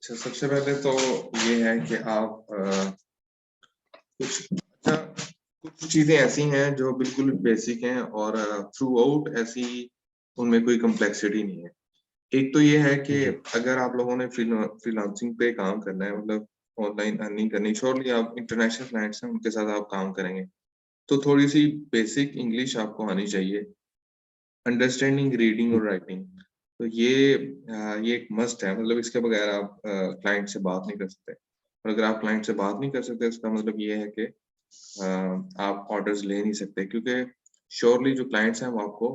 अच्छा, सबसे पहले तो ये है कि आप अच्छा कुछ चीज़ें ऐसी हैं जो बिल्कुल बेसिक हैं और थ्रू आउट ऐसी उनमें कोई कॉम्प्लेक्सिटी नहीं है। एक तो ये है कि जी, अगर आप लोगों ने फ्रीलांसिंग पे काम करना है मतलब ऑनलाइन अर्निंग करनी है, श्योरली आप इंटरनेशनल क्लाइंट्स हैं, उनके साथ आप काम करेंगे। तो थोड़ी-सी बेसिक इंग्लिश आपको आनी चाहिए, अंडरस्टैंडिंग रीडिंग हुँ, और राइटिंग। तो ये एक मस्ट है मतलब इसके बगैर आप क्लाइंट से बात नहीं कर सकते। और अगर आप क्लाइंट से बात नहीं कर सकते इसका मतलब ये है कि अ, आप ऑर्डर्स ले नहीं सकते क्योंकि श्योरली जो क्लाइंट्स हैं वो आपको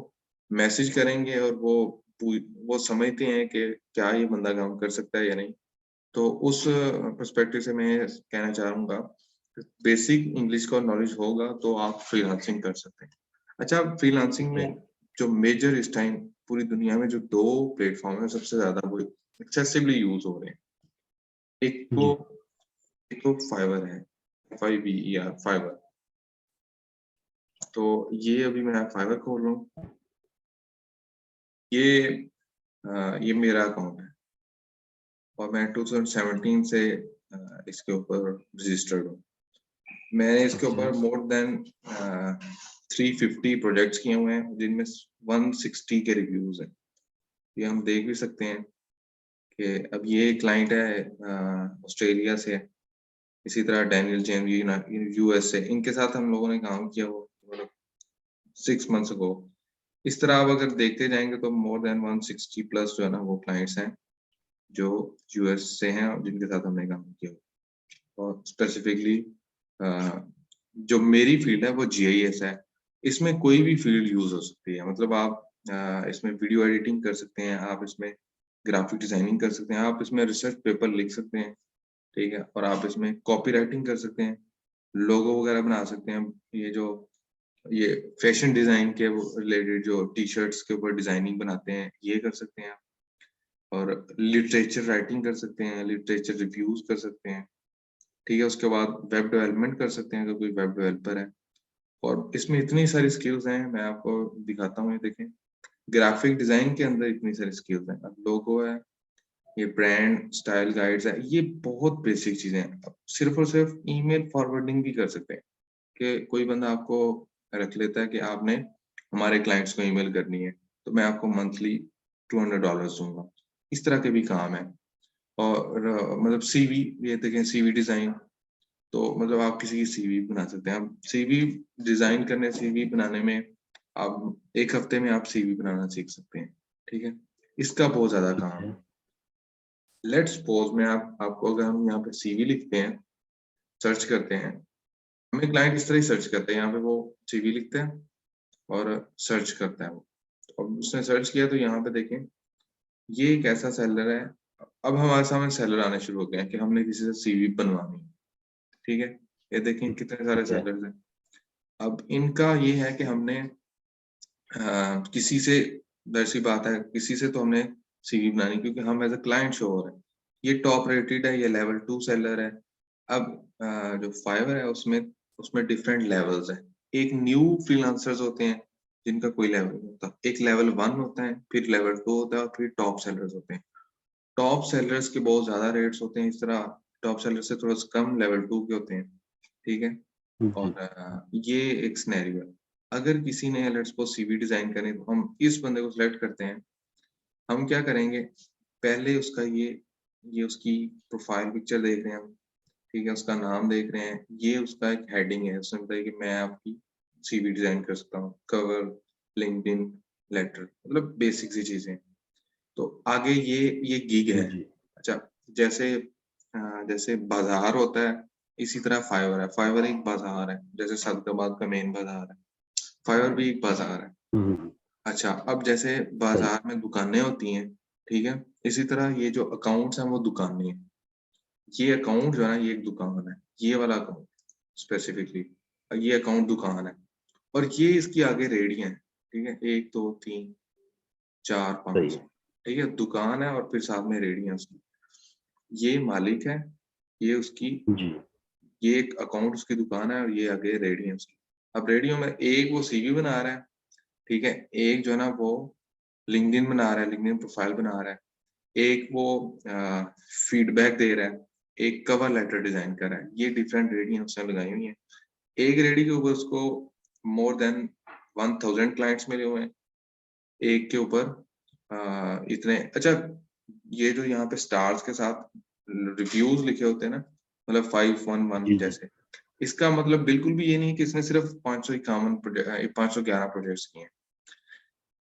मैसेज करेंगे और वो समझते हैं कि क्या ये बंदा काम कर सकता है या नहीं। तो उस पर्सपेक्टिव से मैं कहना चाहूँगा, बेसिक इंग्लिश का नॉलेज होगा तो आप फ्रीलांसिंग कर सकते हैं। अच्छा, फ्रीलांसिंग ठीक है। में जो मेजर इस टाइम पूरी दुनिया में जो 2 प्लेटफ़ॉर्म हैं सबसे ज़्यादा वो एक्सेसिवली यूज़ हो रहे हैं। एक तो जी, एक तो फाइवर है, FIVER फाइवर। तो ये अभी मैं फाइवर खोल रहा हूँ। ये ये मेरा अकाउंट है और मैं 2017 से इसके ऊपर रजिस्टर्ड हूँ। मैंने इसके अच्छा, ऊपर मोर देन 350 प्रोजेक्ट्स किए हुए हैं जिनमें 160 के रिव्यूज़ हैं। ये हम देख भी सकते हैं कि अब ये क्लाइंट है ऑस्ट्रेलिया से है। इसी तरह डैनियल जेन यूएस से, इनके साथ हम लोगों ने काम किया वो मतलब 6 मंथ्स अगो। इस तरह आप अगर देखते जाएँगे तो मोर देन 160 प्लस जो है ना वो क्लाइंट्स हैं, जो यूएस से हैं और जिनके साथ हमने काम किया। और स्पेसिफिकली अ, जो मेरी फ़ील्ड है वो जीआईएस है। इसमें कोई भी फ़ील्ड यूज़ हो सकती है। मतलब आप इसमें वीडियो एडिटिंग कर सकते हैं, आप इसमें ग्राफ़िक डिज़ाइनिंग कर सकते हैं, आप इसमें रिसर्च पेपर लिख सकते हैं, ठीक है? और आप इसमें कॉपी राइटिंग कर सकते हैं, लोगो वगैरह बना सकते हैं। ये फैशन डिज़ाइन के वो रिलेटेड जो टी-शर्ट्स के ऊपर डिज़ाइनिंग बनाते हैं, ये कर सकते हैं आप। और लिटरेचर राइटिंग कर सकते हैं, लिटरेचर रिव्यूज़ कर सकते हैं। ठीक है, उसके बाद वेब डेवलपमेंट कर सकते हैं अगर कोई वेब डेवलपर है और इसमें इतनी सारी स्किल्स हैं, मैं आपको दिखाता हूँ ये देखें। ग्राफिक डिज़ाइन के अंदर इतनी सारी स्किल्स हैं। अब लोगो है, ये ब्रांड स्टाइल गाइड्स है, ये बहुत बेसिक चीज़ें हैं। अब सिर्फ़ और सिर्फ़ ईमेल फॉरवर्डिंग भी कर सकते हैं कि कोई बंदा आपको रख लेता है कि आपने हमारे क्लाइंट्स को ईमेल करनी है, तो मैं आपको मंथली $200 दूँगा। इस तरह के भी काम हैं और मतलब सीवी, ये देखें सीवी डिज़ाइन। तो मतलब आप किसी की सीवी बना सकते हैं। आप सीवी डिज़ाइन करने सीवी बनाने में आप 1 हफ्ते में आप सीवी बनाना सीख सकते हैं, ठीक है? इसका बहुत ज़्यादा ठीक काम है। है। लेट्स सपोज़ मैं आपको अगर हम यहाँ पे सीवी लिखते हैं, सर्च करते हैं, हमें क्लाइंट इस तरह ही सर्च करते हैं, यहाँ पे वो सीवी लिखता है और सर्च करता है वो। अब उसने सर्च किया तो यहाँ पे देखें, ये एक ऐसा सेलर है। अब हमारे सामने सेलर आने शुरू हो गए हैं कि हमने किसी से सीवी बनवानी है, ठीक है? ये देखें कितने सारे ठीक है। सेलर्स हैं। अब इनका ये है कि हमने किसी से ज़ाहिर-सी बात है, किसी से तो हमने सीवी बनानी क्योंकि हम एज़ अ क्लाइंट शो हो रहे हैं। ये टॉप रेटेड है, ये लेवल 2 सेलर है। अब जो फाइवर है उसमें डिफरेंट लेवल्स हैं। एक न्यू फ्रीलांसर्स होते हैं, जिनका कोई लेवल नहीं होता। एक लेवल 1 होता है, फिर लेवल 2 होता है और फिर टॉप सेलर्स होते हैं। टॉप सेलर्स के बहुत ज़्यादा रेट्स होते हैं, इस तरह टॉप सेलर से थोड़ा-सा कम लेवल 2 के होते हैं, ठीक है? और जी, ये एक सिनेरियो है। अगर किसी ने लेट्स सपोज़ सीवी डिज़ाइन करनी है, तो हम इस बंदे को सिलेक्ट करते हैं। हम क्या करेंगे, पहले उसका ये उसकी प्रोफ़ाइल पिक्चर देख रहे हैं हम, ठीक है? उसका नाम देख रहे हैं। ये उसका एक हेडिंग है, उसने बताया कि मैं आपकी सीवी डिज़ाइन कर सकता हूँ। कवर, लिंक्डइन, लेटर मतलब बेसिक सी चीज़ें। तो आगे ये गिग है। जी, अच्छा, जैसे जैसे बाज़ार होता है, इसी तरह फाइवर है। फाइवर एक बाज़ार है, जैसे सदकाबाद का मेन बाज़ार है। फाइवर भी एक बाज़ार है। हुँ, हुँ, हुँ, अच्छा, अब जैसे सही। बाज़ार में दुकानें होती हैं, ठीक है? इसी तरह ये जो अकाउंट्स हैं, वो दुकानें हैं। ये अकाउंट जो है ना, ये एक दुकान है। ये वाला अकाउंट स्पेसिफिकली ये अकाउंट दुकान है और ये इसकी आगे रेहड़ियाँ हैं, ठीक है? 1, 2, 3, 4, सही 5, है। ठीक है? दुकान है और फिर साथ में रेहड़ियाँ उसकी। ये मालिक है, ये उसकी जी, ये एक अकाउंट उसकी दुकान है और ये आगे रेहड़ी है उसकी। अब रेहड़ियों में एक वो सीवी बना रहा है, ठीक है? एक जो है ना वो लिंक्डइन बना रहा है, लिंक्डइन प्रोफाइल बना रहा है। एक वो फीडबैक दे रहा है, एक कवर लेटर डिजाइन कर रहा है। ये डिफरेंट रेडी उसने लगाई हुई है। एक रेडी के ऊपर उसको मोर देन 1000 क्लाइंट्स मिले हुए हैं, एक के ऊपर इतने। अच्छा, ये जो यहाँ पे स्टार्स के साथ रिव्यूज लिखे होते हैं ना, मतलब 511 जी जी जैसे, इसका मतलब बिल्कुल भी ये नहीं कि इसने सिर्फ 551 प्रोजेक्ट 511 प्रोजेक्ट्स किए हैं।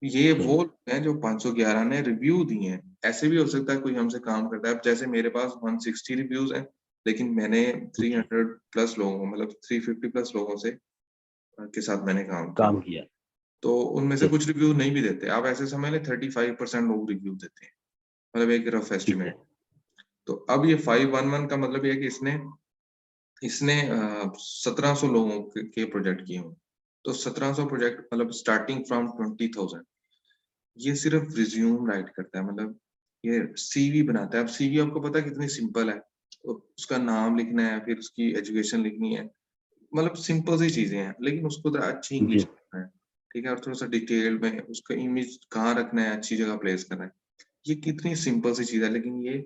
ये वो लोग हैं जो 511 ने रिव्यू दिए हैं। ऐसे भी हो सकता है कोई हमसे काम करता है। अब जैसे मेरे पास 160 रिव्यूज हैं, लेकिन मैंने 300 प्लस लोगों, मतलब 350 प्लस लोगों से के साथ मैंने काम किया। काम किया। तो उनमें से यस, कुछ रिव्यू नहीं भी देते। आप ऐसे समझ लें 35% लोग रिव्यू देते हैं, मतलब एक रफ ठीक है। एस्टिमेट। तो अब ये 511 का मतलब ये है कि इसने इसने 1700 लोगों के प्रोजेक्ट किए हों। तो 1700 प्रोजेक्ट मतलब स्टार्टिंग फ्रॉम 20,000। ये सिर्फ रिज्यूम राइट करता है, मतलब ये सीवी बनाता है। अब सीवी आपको पता है कितनी सिंपल है। तो उसका नाम लिखना है, फिर उसकी एजुकेशन लिखनी है, मतलब सिंपल सी चीजें हैं, लेकिन उसको तो अच्छी इंग्लिश जी लिखना है। ठीक है, और थोड़ा सा डिटेल में उसका इमेज कहाँ रखना है, अच्छी जगह प्लेस करना है। ये कितनी सिंपल सी चीज है, लेकिन ये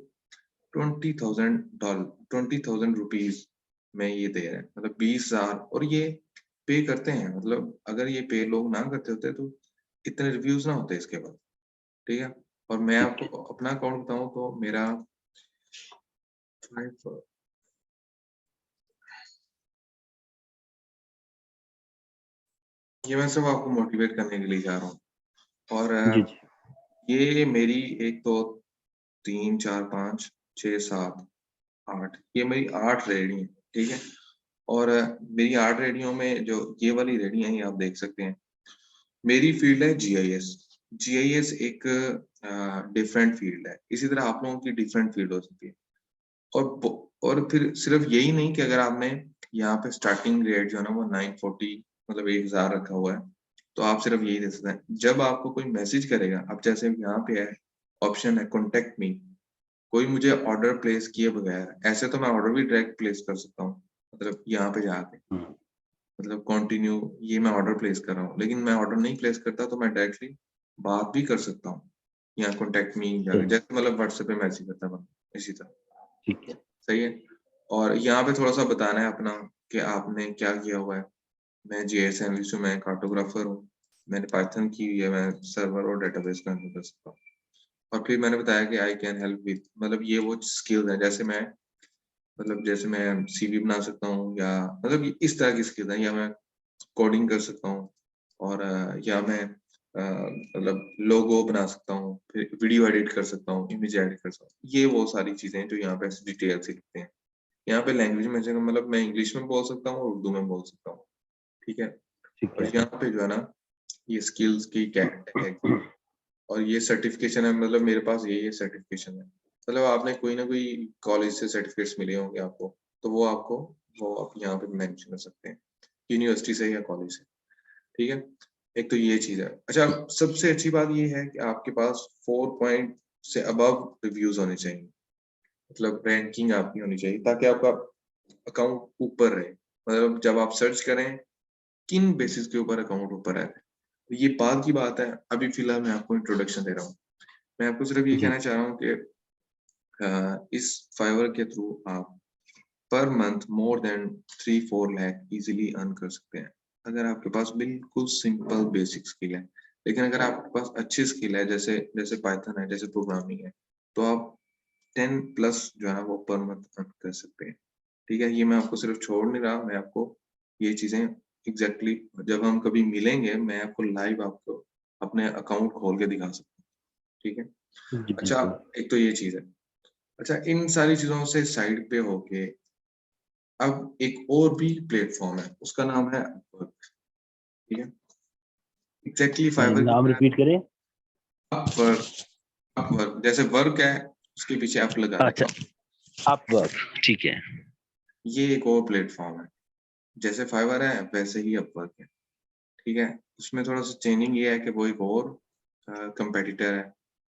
$20,000 ₹20,000 में ये दे रहे हैं, मतलब 20,000। और ये पे करते हैं, मतलब अगर ये पे लोग ना करते होते तो इतने रिव्यूज ना होते इसके बाद। ठीक है। और मैं ठीक है। आपको अपना अकाउंट बताऊं तो मेरा ये मैं सब आपको मोटिवेट करने के लिए जा रहा हूँ। और जी जी ये मेरी एक दो तीन चार पाँच छः सात आठ, ये मेरी 8 रेडी हैं। ठीक है। और मेरी 8 रेडियो में जो ये वाली रेडी है, ये आप देख सकते हैं। मेरी फील्ड है जीआईएस। जीआईएस एक डिफरेंट फील्ड है। इसी तरह आप लोगों की डिफरेंट फील्ड हो सकती है। और फिर सिर्फ यही नहीं कि अगर आपने यहाँ पे स्टार्टिंग रेट जो है ना वो 940 मतलब 1000 रखा हुआ है, तो आप सिर्फ यही दे सकते हैं। जब आपको कोई मैसेज करेगा, अब जैसे यहाँ पे है ऑप्शन है कॉन्टेक्ट मी, कोई मुझे ऑर्डर प्लेस किए बगैर, ऐसे तो मैं ऑर्डर भी डायरेक्ट प्लेस कर सकता हूँ, मतलब यहाँ पे जाके, हम्म, मतलब कंटिन्यू ये मैं ऑर्डर प्लेस कर रहा हूँ, लेकिन मैं ऑर्डर नहीं प्लेस करता तो मैं डायरेक्टली बात भी कर सकता हूँ यहाँ कॉन्टेक्ट मी जाके, सही। जैसे मतलब व्हाट्सएप पे मैसेज करता हूँ इसी तरह। ठीक है। सही है। और यहाँ पे थोड़ा सा बताना है अपना कि आपने क्या किया हुआ है। मैं जीआईएस एनालिस्ट हूँ, मैं कार्टोग्राफर हूँ, मैंने पाइथन की हुई है, मैं सर्वर और डेटाबेस का हैंडल कर सकता हूँ। और फिर मैंने बताया कि आई कैन हेल्प विद, मतलब ये वो स्किल्स हैं, जैसे मैं, मतलब जैसे मैं सीवी बना सकता हूँ, या मतलब इस तरह की स्किल्स हैं, या मैं कोडिंग कर सकता हूँ, और या मैं मतलब लोगो बना सकता हूँ, फिर वीडियो एडिट कर सकता हूँ, इमेज एडिट कर सकता हूँ। ये वो सारी चीजें हैं जो यहाँ पे डिटेल से लिखते हैं। यहाँ पे लैंग्वेज में जगह मतलब मैं इंग्लिश में बोल सकता हूँ और उर्दू में बोल सकता हूँ। ठीक है। ठीक और है। यहाँ पे जो है ना, ये स्किल्स की टैग और ये सर्टिफिकेशन है, मतलब मेरे पास ये सर्टिफिकेशन है। मतलब आपने कोई ना कोई कॉलेज से सर्टिफिकेट्स मिले होंगे आपको, तो वो आपको वो आप यहाँ पे मेंशन कर सकते हैं, यूनिवर्सिटी से या कॉलेज से। ठीक है। एक तो ये चीज है। अच्छा, सबसे अच्छी बात ये है कि आपके पास 4 पॉइंट से अबव रिव्यूज होने चाहिए, मतलब रैंकिंग आपकी होनी चाहिए, ताकि आपका अकाउंट ऊपर रहे। मतलब जब आप सर्च करें किन बेसिस के ऊपर अकाउंट ऊपर है, ये बात की बात है। अभी फिलहाल मैं आपको इंट्रोडक्शन दे रहा हूँ। मैं आपको सिर्फ ये जी कहना चाह रहा हूँ कि इस फाइवर के थ्रू आप per month more than 3-4 lakh easily earn कर सकते हैं, अगर आपके पास बिल्कुल सिंपल बेसिक स्किल है। लेकिन अगर आपके पास अच्छी स्किल है, जैसे जैसे पाइथन है, जैसे प्रोग्रामिंग है, तो आप 10 प्लस जो है ना वो पर मंथ अर्न कर सकते हैं। ठीक है। ये मैं आपको सिर्फ छोड़ नहीं रहा, मैं आपको ये चीजें एग्जैक्टली जब हम कभी मिलेंगे मैं आपको लाइव आपको अपने अकाउंट खोल के दिखा सकता हूँ। ठीक है। जी अच्छा, बिल्कुल। एक तो ये चीज है। अच्छा, इन सारी चीजों से साइड पे होके अब एक और भी प्लेटफॉर्म है, उसका नाम है अपवर्क। ठीक है। एग्जैक्टली फाइवर की नाम तरह रिपीट करें। अपवर्क। अपवर्क जैसे वर्क है, उसके पीछे अप लगा अच्छा, है। अपवर्क। ठीक है। ये एक और प्लेटफॉर्म है, जैसे फाइवर है वैसे ही अपवर्क है। ठीक है। उसमें थोड़ा सा चेंजिंग ये है कि वो एक और कंपेटिटर है।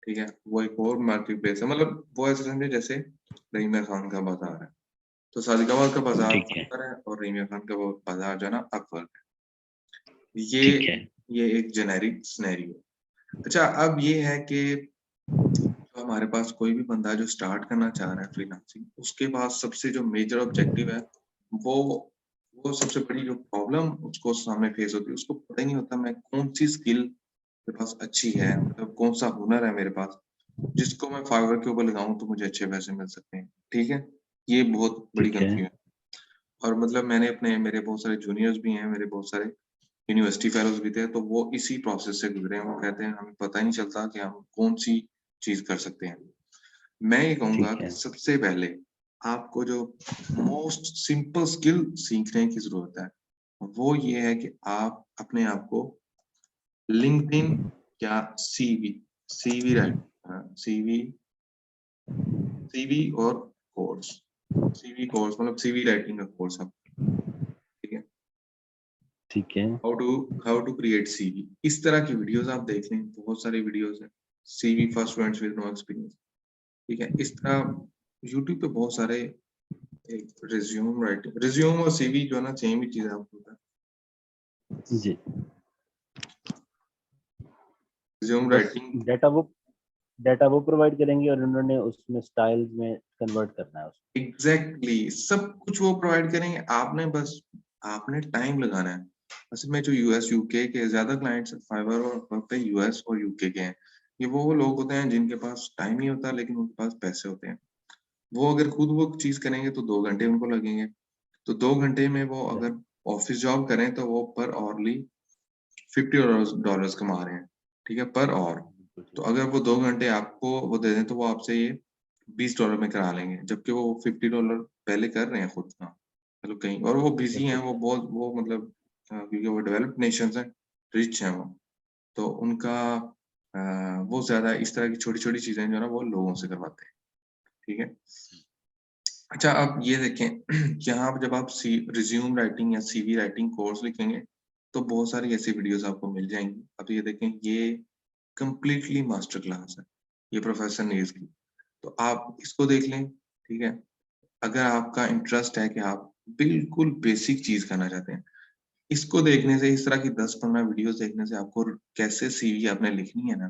ठीक है। वो एक और मार्केट प्लेस है, मतलब वो ऐसे समझे जैसे रहीम खान का बाजार है, तो सादिकाबाद का बाजार ठीक है। फाइवर है और रहीम खान का वो बाजार जो है ना अपवर्क है। ये ठीक है। ये एक जेनेरिक सिनेरियो। अच्छा, अब ये है कि जो हमारे पास कोई भी बंदा जो स्टार्ट करना चाह रहा है फ्रीलांसिंग, उसके पास सबसे जो मेजर ऑब्जेक्टिव है वो वो सबसे बड़ी जो प्रॉब्लम उसको सामने फेस होती है, उसको पता ही नहीं होता मैं कौन सी स्किल मेरे पास अच्छी है, मतलब कौन सा हुनर है मेरे पास जिसको मैं फाइवर के ऊपर लगाऊं तो मुझे अच्छे पैसे मिल सकते हैं। ठीक है, ये बहुत बड़ी ठीक है। कंफ्यूजन। और मतलब मैंने अपने मेरे बहुत सारे जूनियर्स भी हैं, मेरे बहुत सारे यूनिवर्सिटी फेलोज भी थे, तो वो इसी प्रोसेस से गुजरे हैं। वो कहते हैं हमें पता ही नहीं चलता कि हम कौन सी चीज कर सकते हैं। मैं ये कहूंगा ठीक कि है। सबसे पहले आपको जो मोस्ट सिंपल स्किल सीखने की जरूरत है वो ये है कि आप अपने आप को लिंक्डइन या सीवी राइट सीवी सीवी और कोर्स सीवी कोर्स मतलब सीवी राइटिंग का कोर्स आप, ठीक है, ठीक है। हाउ टू क्रिएट सीवी, इस तरह की वीडियोस आप देख लें, बहुत सारी वीडियोस हैं। CV for students with no experience, ठीक है, इस तरह यूट्यूब पे बहुत सारे एक रिज्यूम और सीवी जो है ना सेम ही चीज है आपको पता है। जी। रिज्यूम बस राइटिंग डाटा वो प्रोवाइड करेंगे और उन्होंने उसमें स्टाइल में कन्वर्ट करना है उसको। एग्जैक्टली सब कुछ वो प्रोवाइड करेंगे, आपने बस आपने टाइम लगाना है। असल में जो यूएस यूके के ज्यादा क्लाइंट्स फाइवर और Upwork पे यूएस और यूके के हैं, ये वो लोग होते हैं जिनके पास टाइम नहीं होता लेकिन उनके पास पैसे होते हैं। वो अगर खुद वो चीज करेंगे तो 2 घंटे उनको लगेंगे, तो 2 घंटे में वो अगर ऑफिस जॉब करें तो वो पर आवरली $50 कमा रहे हैं, ठीक है, पर आवर। बिल्कुल तो ठीक। अगर वो 2 घंटे आपको वो दे दें तो वो आपसे ये $20 में करा लेंगे, जबकि वो $50 पहले कर रहे हैं खुद का, मतलब कहीं और वो बिजी हैं, बिल्कुल वो ठीक। बहुत वो मतलब क्योंकि वो डेवलप्ड नेशंस हैं, रिच हैं वो, तो उनका वो ज्यादा इस तरह की छोटी छोटी चीजें जो है ना वो लोगों से करवाते हैं। ठीक है, अच्छा आप ये देखें यहाँ आप जब आप रिज्यूम राइटिंग या सीवी राइटिंग कोर्स लिखेंगे तो बहुत सारी ऐसी वीडियोस आपको मिल जाएंगी। अब ये देखें ये कंप्लीटली मास्टर क्लास है, ये प्रोफेसर नीज की, तो आप इसको देख लें। ठीक है, अगर आपका इंटरेस्ट है कि आप बिल्कुल बेसिक चीज करना चाहते हैं, इसको देखने से, इस तरह की 10-15 वीडियोस देखने से आपको कैसे सीवी आपने लिखनी है ना,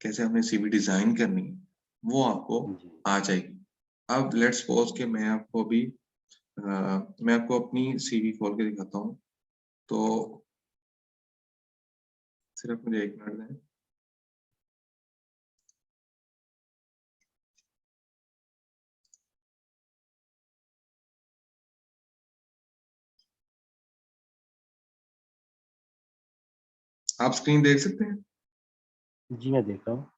कैसे आपने सीवी डिजाइन करनी है, वो आपको जी। आ जाएगी। अब लेट्स सपोज कि मैं आपको अभी मैं आपको अपनी सीवी खोल के दिखाता हूँ, तो सिर्फ मुझे 1 मिनट दें। आप स्क्रीन देख सकते हैं? जी मैं देख रहा हूँ।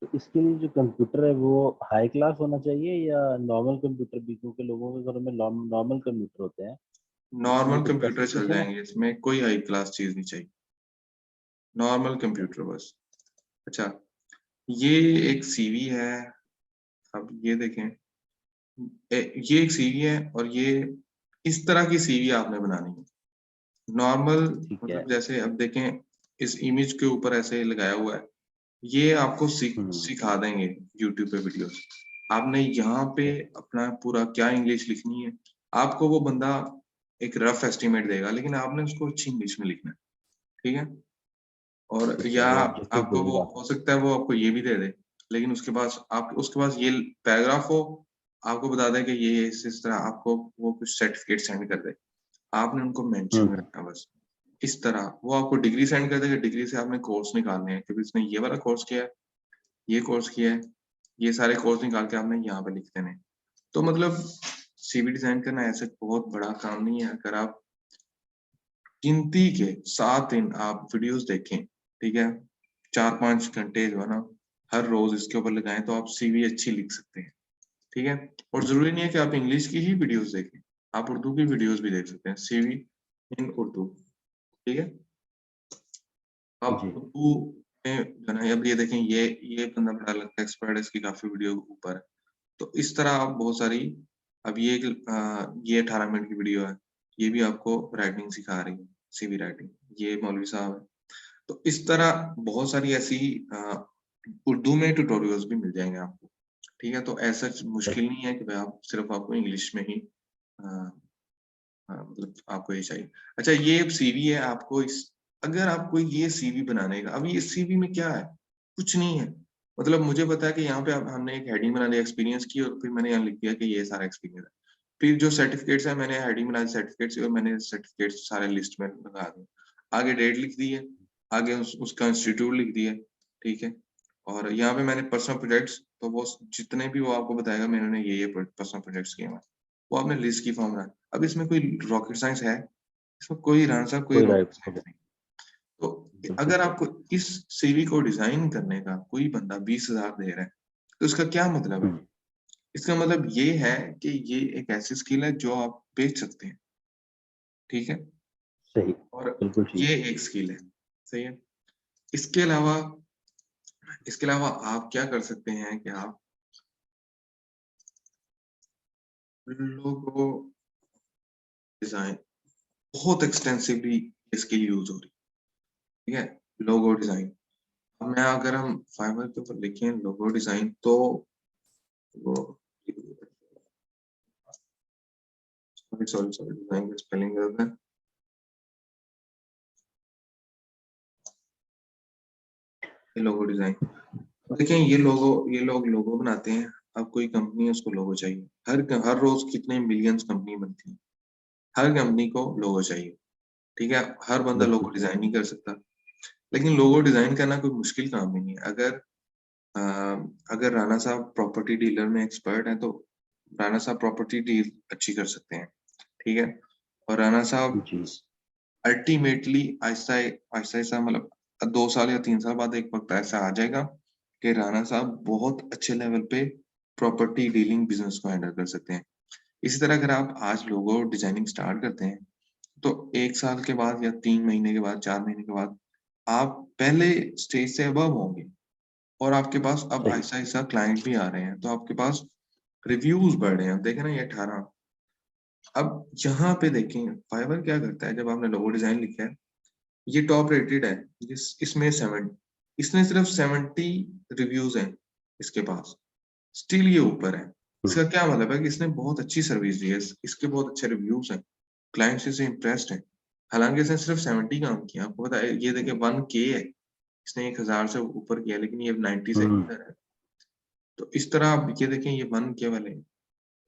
तो इसके लिए जो कंप्यूटर है वो हाई क्लास होना चाहिए या नॉर्मल कंप्यूटर भी, क्योंकि लोगों के घरों में नॉर्मल कंप्यूटर होते हैं। इसके लिए नॉर्मल कुछ कंप्यूटर चल स्पेसिफिकेशन है? जाएंगे, इसमें कोई हाई क्लास चीज नहीं चाहिए, नॉर्मल कंप्यूटर बस। अच्छा, ये एक सीवी है, अब ये देखें, ये एक सीवी है और ये इस तरह की सीवी आपने बनानी है। नॉर्मल ठीक है। मतलब जैसे अब देखें इस इमेज के ऊपर ऐसे लगाया हुआ है, ये आपको हम्म। सिखा देंगे यूट्यूब पे वीडियोस। आपने यहाँ पे ठीक है। अपना पूरा क्या इंग्लिश लिखनी है, आपको वो बंदा एक रफ एस्टिमेट देगा, लेकिन आपने उसको अच्छी इंग्लिश में लिखना है। ठीक है, और ठीक है, या वो ऑब्जेक्टिव आपको वो देगा। हो सकता है वो आपको ये भी दे दे, लेकिन उसके पास ये पैराग्राफ हो, आपको बता दे कि ये इस तरह आपको वो कुछ सर्टिफिकेट सेंड कर दे, आपने उनको मेंशन हम्म। करना है बस। इस तरह वो आपको डिग्री सेंड कर देगा, डिग्री से आपने कोर्स निकालने हैं क्योंकि इसने ये वाला कोर्स किया है, ये कोर्स किया है, ये सारे कोर्स निकाल के आपने यहाँ पे लिख देने। तो मतलब सीवी डिजाइन करना ऐसे बहुत बड़ा काम नहीं है, अगर आप गिनती के 7 दिन आप वीडियोस देखें, ठीक है, 4-5 घंटे जो है ना हर रोज इसके ऊपर लगाएं तो आप सीवी अच्छी लिख सकते हैं। ठीक है, और जी। जरूरी नहीं है कि आप इंग्लिश की ही वीडियोस देखें, आप उर्दू की वीडियोस भी देख सकते हैं, सीवी इन उर्दू। ठीक है, आप जी। उर्दू में जो है ना, अब ये देखें, ये बंदा बड़ा लगता है एक्सपर्ट है, इसकी काफी वीडियो ऊपर है, तो इस तरह आप बहुत सारी, अब ये 18 मिनट की वीडियो है, ये भी आपको राइटिंग सिखा रही है, सीवी राइटिंग, ये मौलवी साहब है। तो इस तरह बहुत सारी ऐसी उर्दू में ट्यूटोरियल्स भी मिल जाएंगे आपको, ठीक है। तो ऐसा मुश्किल नहीं है कि भाई आप सिर्फ आपको इंग्लिश में ही मतलब आपको ये चाहिए। अच्छा, ये सीवी है आपको अगर आपको ये सीवी बनाने का, अब ये सीवी में क्या है, कुछ नहीं है। मतलब मुझे पता है कि यहाँ पे हमने एक हेडिंग बना दिया एक्सपीरियंस की, और फिर मैंने यहाँ लिख दिया कि ये सारा एक्सपीरियंस है। फिर जो सर्टिफिकेट्स है, मैंने हेडिंग बना दी सर्टिफिकेट्स, और मैंने सर्टिफिकेट्स सारे लिस्ट में लगा दिए। आगे डेट लिख दी है, आगे उसका इंस्टीट्यूट लिख दिया, ठीक है। और यहाँ पे मैंने पर्सनल प्रोजेक्ट्स, तो वो जितने भी वो आपको बताएगा मैंने ये पर्सनल प्रोजेक्ट्स किए हैं, वो आपने लिस्ट की फॉर्म रहा। अब इसमें कोई रॉकेट साइंस है? इसमें कोई राना साहब कोई कोई रॉकेट राइट साइंस नहीं। तो बिल्कुल अगर सही। आपको इस सीवी को डिजाइन करने का कोई बंदा 20,000 दे रहा है, तो इसका क्या मतलब है? इसका मतलब ये है कि ये एक ऐसी स्किल है जो आप बेच सकते हैं, ठीक है। सही, और बिल्कुल ठीक। ये एक स्किल है, सही है। इसके अलावा आप क्या कर सकते हैं कि आप लोगो डिजाइन, बहुत एक्सटेंसिवली इसकी यूज हो रही है, ठीक है। लोगो डिजाइन, अब मैं अगर हम फाइवर के ऊपर लिखें लोगो डिजाइन, तो वो सॉरी डिजाइन का स्पेलिंग गलत है। ये लोगो डिजाइन, देखें ये लोग लोगो बनाते हैं। अब कोई कंपनी है, उसको लोगो चाहिए। हर रोज कितने मिलियंस कंपनी बनती है, हर कंपनी को लोगो चाहिए, ठीक है। हर बंदा बिल्कुल लोगो डिजाइन नहीं कर सकता, लेकिन लोगो डिजाइन करना कोई मुश्किल काम नहीं है। अ, अगर राणा साहब प्रॉपर्टी डीलर में एक्सपर्ट है, तो राणा साहब प्रॉपर्टी डील अच्छी कर सकते हैं, ठीक है। और राणा साहब जी। अल्टीमेटली आहिस्ता आहिस्ता आहिस्ता मतलब 2 साल या 3 साल बाद एक वक्त ऐसा आ जाएगा कि राणा साहब बहुत अच्छे लेवल पे प्रॉपर्टी डीलिंग बिजनेस को हैंडल कर सकते हैं। इसी तरह अगर आप आज लोगो डिजाइनिंग स्टार्ट करते हैं, तो 1 साल के बाद या 3 महीने के बाद 4 महीने के बाद आप पहले स्टेज से अबव होंगे, और आपके पास अब सही। आहिस्ता आहिस्ता क्लाइंट भी आ रहे हैं, तो आपके पास रिव्यूज बढ़ रहे हैं। देखे ना, ये 18। अब यहाँ पे देखें फाइवर क्या करता है, जब आपने लोगो डिजाइन लिखा है, ये टॉप रेटेड है, इसमें 7, इसने सिर्फ 70 रिव्यूज हैं इसके पास, स्टिल ये ऊपर है। इसका क्या मतलब है कि इसने बहुत अच्छी सर्विस दी है, इसके बहुत अच्छे रिव्यूज हैं, क्लाइंट्स इससे इम्प्रेस्ड हैं। हालांकि इसने सिर्फ 70 काम किया, आपको पता है। ये देखिए 1K है, इसने 1,000 से ऊपर किया, लेकिन ये 90 से ऊपर है। तो इस तरह आप ये देखें, ये 1K वाले हैं।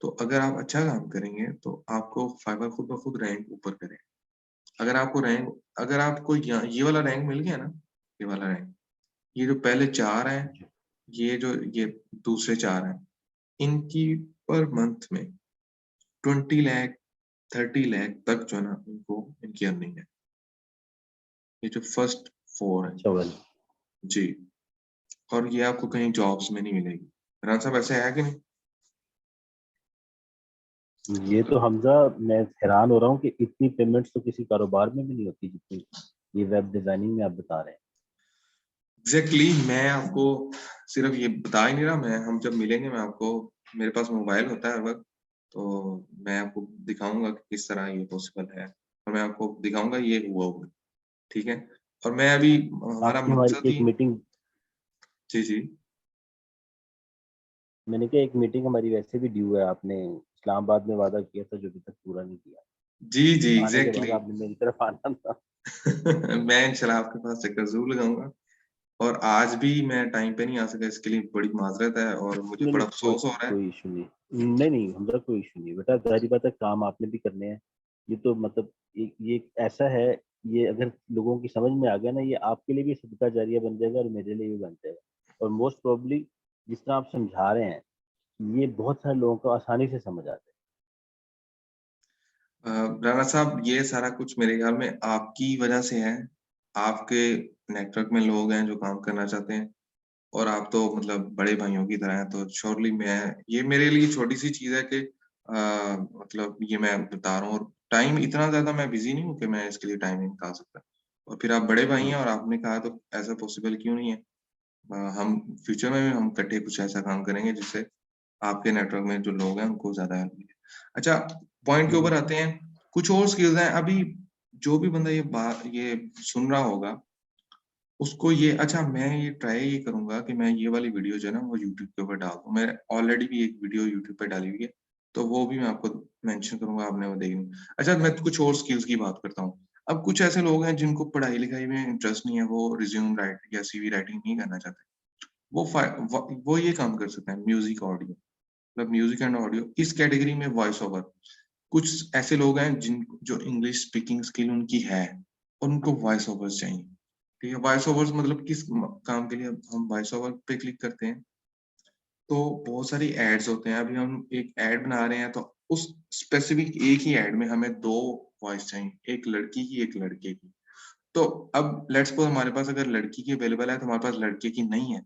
तो अगर आप अच्छा काम करेंगे, तो आपको फाइवर खुद ब खुद रैंक ऊपर करें। अगर आपको रैंक, अगर आपको ये वाला रैंक मिल गया ना, ये वाला रैंक, ये जो पहले 4 हैं, ये दूसरे 4 हैं, इनकी पर मंथ में 20 लाख 30 लाख तक जो है ना, इनको इनकी अर्निंग है। ये जो फर्स्ट 4 है, अच्छा वाली। जी। और ये आपको कहीं जॉब्स में नहीं मिलेगी। रान साहब ऐसे है कि नहीं? ये तो हमजा, मैं हैरान हो रहा हूँ कि इतनी पेमेंट्स तो किसी कारोबार में भी नहीं होती जितनी ये वेब डिजाइनिंग में आप बता रहे हैं। एग्जैक्टली मैं आपको सिर्फ ये बता ही नहीं रहा, मैं हम जब मिलेंगे मैं आपको, मेरे पास मोबाइल होता है हर वक्त, तो मैं आपको दिखाऊंगा कि किस तरह ये पॉसिबल है, और मैं आपको दिखाऊंगा ये हुआ, ठीक है। और मैं अभी, हमारा आपकी हमारी मकसद एक ही, मीटिंग, जी जी मैंने कहा एक मीटिंग हमारी वैसे भी ड्यू है, आपने इस्लामाबाद में वादा किया था जो अभी तक पूरा नहीं किया। जी जी आने के बाद एग्जैक्टली। आपने मेरी तरफ आना था। मैं इंशाल्लाह आपके पास चक्कर जरूर लगाऊंगा, और आज भी मैं टाइम पे नहीं आ सका, इसके लिए बड़ी माजरत है, और मुझे नहीं बड़ा नहीं, कोई अफसोस हो रहा है। कोई इशू नहीं। नहीं नहीं, हमरा कोई इशू नहीं बेटा, जाहिर बात है काम आपने भी करने हैं। ये तो मतलब ये ऐसा है, ये अगर लोगों की समझ में आ गया ना, ये आपके लिए भी सदका जारिया बन जाएगा और मेरे लिए भी बन जाएगा। और मोस्ट प्रोबेबली जिस तरह आप समझा रहे हैं, ये बहुत सारे लोगों को आसानी से समझ आता राणा साहब, ये सारा कुछ मेरे ख्याल में आपकी वजह से है। आपके नेटवर्क में लोग हैं जो काम करना चाहते हैं, और आप तो मतलब बड़े भाइयों की तरह हैं, तो श्योरली मैं, ये मेरे लिए छोटी सी चीज है कि मतलब ये मैं बता रहा हूँ, और टाइम इतना ज्यादा मैं बिजी नहीं हूँ कि मैं इसके लिए टाइम नहीं निकाल सकता। और फिर आप बड़े भाई है। हैं, और आपने कहा, तो ऐसा पॉसिबल क्यों नहीं है। हम फ्यूचर में भी हम इकट्ठे कुछ ऐसा काम करेंगे जिससे आपके नेटवर्क में जो लोग हैं उनको ज्यादा हेल्प मिले। अच्छा, पॉइंट के ऊपर आते हैं। कुछ और स्किल्स हैं, अभी जो भी बंदा ये बात ये सुन रहा होगा, उसको ये अच्छा मैं ये ट्राई ये करूंगा कि मैं ये वाली वीडियो जो है ना वो यूट्यूब के ऊपर डाल दूं। मैं ऑलरेडी भी एक वीडियो यूट्यूब पे डाली हुई है, तो वो भी मैं आपको मेंशन करूंगा, आपने वो देखनी। अच्छा मैं कुछ और स्किल्स की बात करता हूँ। अब कुछ ऐसे लोग हैं जिनको पढ़ाई लिखाई में इंटरेस्ट नहीं है, वो रिज्यूम राइट या सीवी राइटिंग नहीं करना चाहते, वो ये काम कर सकते हैं, म्यूजिक ऑडियो, मतलब म्यूजिक एंड ऑडियो इस कैटेगरी में वॉइस ओवर। कुछ ऐसे लोग हैं जिन जो इंग्लिश स्पीकिंग स्किल उनकी है और उनको वॉइस ओवर्स चाहिए। ठीक है, वॉइस ओवर्स मतलब किस काम के लिए हम वॉइस ओवर पे क्लिक करते हैं, तो बहुत सारी एड्स होते हैं। अभी हम एक एड बना रहे हैं, तो उस स्पेसिफिक एक ही एड में हमें दो वॉइस चाहिए, एक लड़की की एक लड़के की। तो अब लेट्स सपोज हमारे पास अगर लड़की की अवेलेबल है तो हमारे पास लड़के की नहीं है,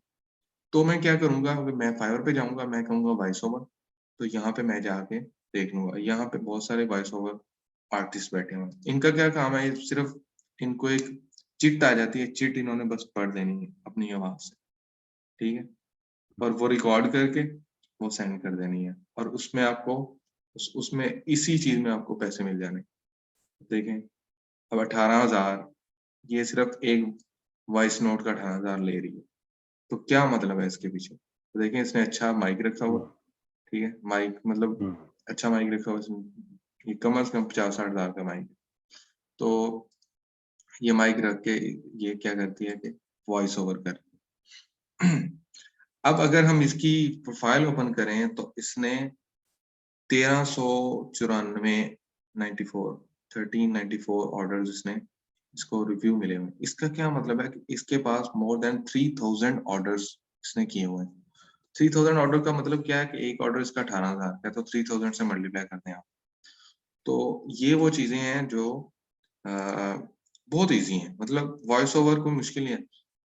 तो मैं क्या करूंगा, मैं फाइवर पे जाऊंगा, मैं कहूंगा वॉइस ओवर। तो यहाँ पे मैं जाके देख लूंगा, यहाँ पे बहुत सारे वॉइस ओवर आर्टिस्ट बैठे हुए हैं। इनका क्या काम है, सिर्फ इनको एक चिट आ जाती है, चिट इन्होंने बस पढ़ देनी है अपनी आवाज से, ठीक है, और वो रिकॉर्ड करके वो सेंड कर देनी है, और उसमें आपको उसमें इसी चीज में आपको पैसे मिल जाने। देखें, अब 18,000 ये सिर्फ एक वॉइस नोट का 18,000 ले रही है, तो क्या मतलब है इसके पीछे। तो देखें, इसने अच्छा माइक रखा हुआ, ठीक है, माइक मतलब अच्छा माइक रखा हुआ इसने, ये कम से कम 50-60 हजार का माइक। तो ये माइक रख के ये क्या करती है कि वॉइस ओवर कर अब अगर हम इसकी प्रोफाइल ओपन करें तो इसने 1394 94 1394 ऑर्डर्स इसने इसको रिव्यू मिले हुए। इसका क्या मतलब है कि इसके पास मोर देन 3000 ऑर्डर्स इसने किए हुए हैं। 3000 ऑर्डर का मतलब क्या है कि एक ऑर्डर इसका 18,000 का, तो 3000 से मल्टीप्लाई करते हैं आप। तो ये वो चीजें हैं जो अ, बहुत इजी हैं, मतलब वॉइस ओवर कोई मुश्किल नहीं है।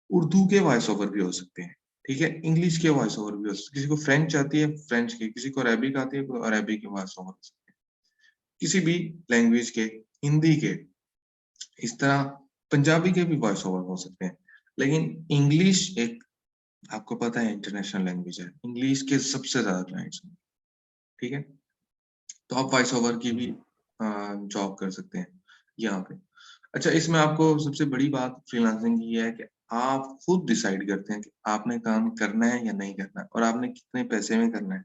उर्दू के वॉइस ओवर भी हो सकते हैं, ठीक है, इंग्लिश के वॉइस ओवर भी हो सकते हैं, किसी को फ्रेंच आती है फ्रेंच के, किसी को अरेबिक आती है तो अरेबिक के वॉइस ओवर हो सकते हैं, किसी भी लैंग्वेज के, हिंदी के, इस तरह पंजाबी के भी वॉइस ओवर हो सकते हैं। लेकिन इंग्लिश एक, आपको पता है, इंटरनेशनल लैंग्वेज है, इंग्लिश के सबसे ज्यादा क्लाइंट्स हैं, ठीक है, तो आप वॉइस ओवर की भी जॉब कर सकते हैं यहाँ पे। अच्छा, इसमें आपको सबसे बड़ी बात फ्रीलांसिंग की है कि आप खुद डिसाइड करते हैं कि आपने काम करना है या नहीं करना है, और आपने कितने पैसे में करना है,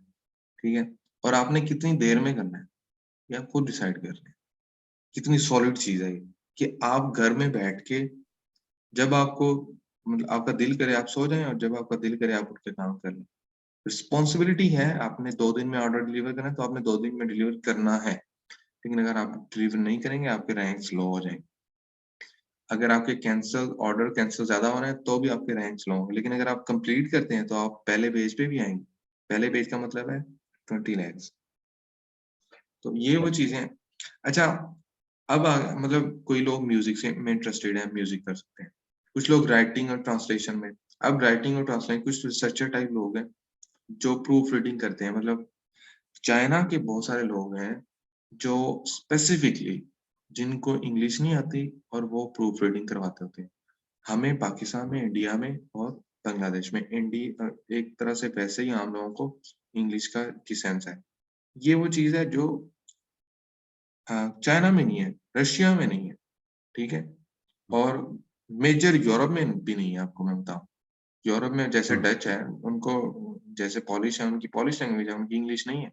ठीक है, और आपने कितनी देर में करना है, ये आप खुद डिसाइड कर रहे हैं। कितनी सॉलिड चीज है ये, कि आप घर में बैठ के जब आपको मतलब आपका दिल करे आप सो जाएं, और जब आपका दिल करे आप उठ के काम कर लें। रिस्पॉन्सिबिलिटी है, आपने 2 दिन में ऑर्डर डिलीवर करना है तो आपने 2 दिन में डिलीवर करना है। लेकिन अगर आप डिलीवर नहीं करेंगे, आपके रैंक स्लो हो जाएंगे। अगर आपके कैंसल ऑर्डर कैंसिल ज्यादा हो रहे हैं तो भी आपके रैंक स्लो होंगे, लेकिन अगर आप कंप्लीट करते हैं तो आप पहले पेज पे भी आएंगे। पहले पेज का मतलब है 20 लैक्स। तो ये वो चीजें हैं। अच्छा, अब मतलब कोई लोग म्यूजिक से में इंटरेस्टेड है, म्यूजिक कर सकते हैं, कुछ लोग राइटिंग और ट्रांसलेशन में। अब राइटिंग और ट्रांसलेशन, कुछ रिसर्चर टाइप लोग हैं जो प्रूफ रीडिंग करते हैं, मतलब चाइना के बहुत सारे लोग हैं जो स्पेसिफिकली जिनको इंग्लिश नहीं आती और वो प्रूफ रीडिंग करवाते होते हैं। हमें पाकिस्तान में, इंडिया में और बांग्लादेश में, इंडिया एक तरह से वैसे ही आम लोगों को इंग्लिश का की सेंस है। ये वो चीज है जो चाइना में नहीं है, रशिया में नहीं है, ठीक है, और मेजर यूरोप में भी नहीं है। आपको मैं बताऊं, यूरोप में जैसे डच है, उनको जैसे पॉलिश है, उनकी पॉलिश लैंग्वेज है, उनकी इंग्लिश नहीं है।